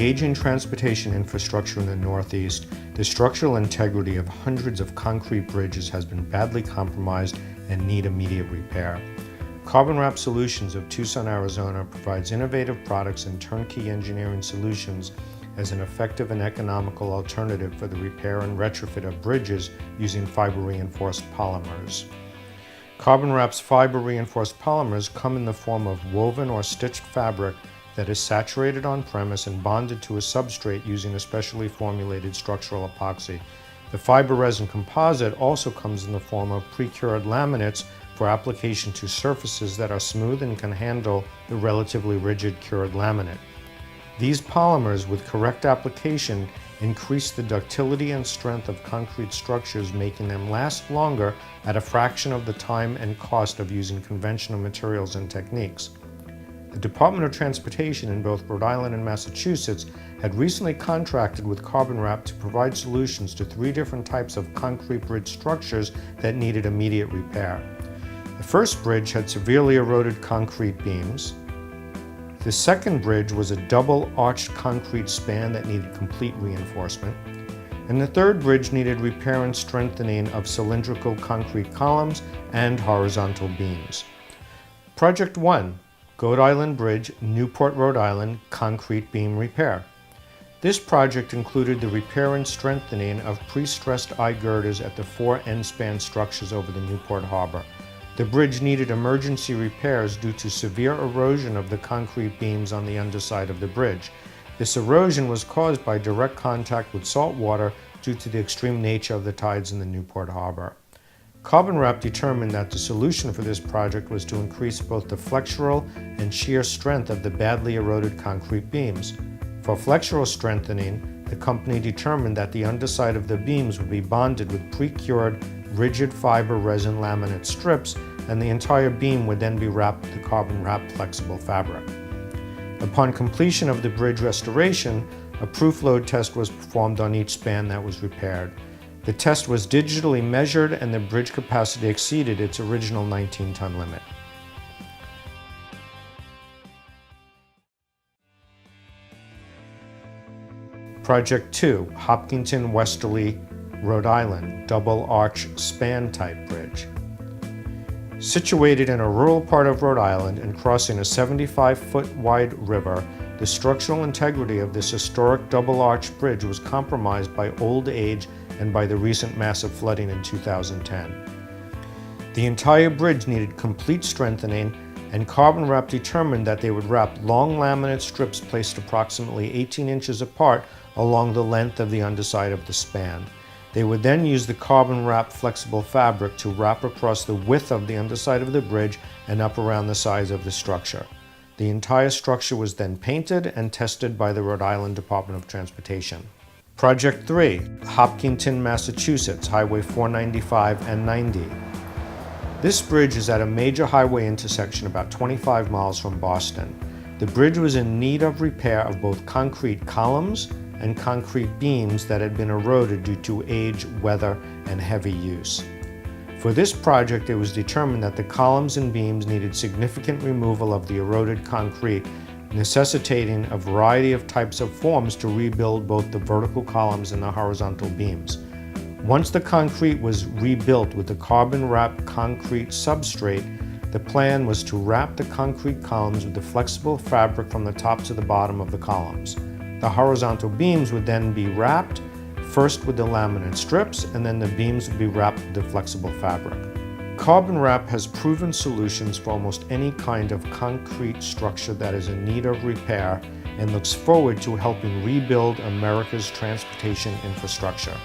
aging transportation infrastructure in the Northeast, the structural integrity of hundreds of concrete bridges has been badly compromised and need immediate repair. Carbon Wrap Solutions of Tucson, Arizona provides innovative products and turnkey engineering solutions as an effective and economical alternative for the repair and retrofit of bridges using fiber-reinforced polymers. Carbon Wrap's fiber-reinforced polymers come in the form of woven or stitched fabric that is saturated on premise and bonded to a substrate using a specially formulated structural epoxy. The fiber resin composite also comes in the form of pre-cured laminates for application to surfaces that are smooth and can handle the relatively rigid cured laminate. These polymers, with correct application, increase the ductility and strength of concrete structures, making them last longer at a fraction of the time and cost of using conventional materials and techniques. The Department of Transportation in both Rhode Island and Massachusetts had recently contracted with Carbon Wrap to provide solutions to 3 different types of concrete bridge structures that needed immediate repair. The first bridge had severely eroded concrete beams. The second bridge was a double-arched concrete span that needed complete reinforcement. And the third bridge needed repair and strengthening of cylindrical concrete columns and horizontal beams. Project 1. Goat Island Bridge, Newport, Rhode Island, concrete beam repair. This project included the repair and strengthening of pre-stressed eye girders at the 4 end-span structures over the Newport Harbor. The bridge needed emergency repairs due to severe erosion of the concrete beams on the underside of the bridge. This erosion was caused by direct contact with salt water due to the extreme nature of the tides in the Newport Harbor. Carbon Wrap determined that the solution for this project was to increase both the flexural and shear strength of the badly eroded concrete beams. For flexural strengthening, the company determined that the underside of the beams would be bonded with pre-cured rigid fiber resin laminate strips, and the entire beam would then be wrapped with the Carbon Wrap flexible fabric. Upon completion of the bridge restoration, a proof load test was performed on each span that was repaired. The test was digitally measured and the bridge capacity exceeded its original 19-ton limit. Project 2, Hopkinton Westerly, Rhode Island, double arch span type bridge. Situated in a rural part of Rhode Island and crossing a 75-foot wide river, the structural integrity of this historic double arch bridge was compromised by old age and by the recent massive flooding in 2010. The entire bridge needed complete strengthening, and Carbon Wrap determined that they would wrap long laminate strips placed approximately 18 inches apart along the length of the underside of the span. They would then use the Carbon Wrap flexible fabric to wrap across the width of the underside of the bridge and up around the sides of the structure. The entire structure was then painted and tested by the Rhode Island Department of Transportation. Project 3, Hopkinton, Massachusetts, Highway 495 and 90. This bridge is at a major highway intersection about 25 miles from Boston. The bridge was in need of repair of both concrete columns and concrete beams that had been eroded due to age, weather, and heavy use. For this project, it was determined that the columns and beams needed significant removal of the eroded concrete, necessitating a variety of types of forms to rebuild both the vertical columns and the horizontal beams. Once the concrete was rebuilt with the Carbon Wrap concrete substrate, the plan was to wrap the concrete columns with the flexible fabric from the top to the bottom of the columns. The horizontal beams would then be wrapped, first with the laminate strips, and then the beams would be wrapped with the flexible fabric. Carbon Wrap has proven solutions for almost any kind of concrete structure that is in need of repair and looks forward to helping rebuild America's transportation infrastructure.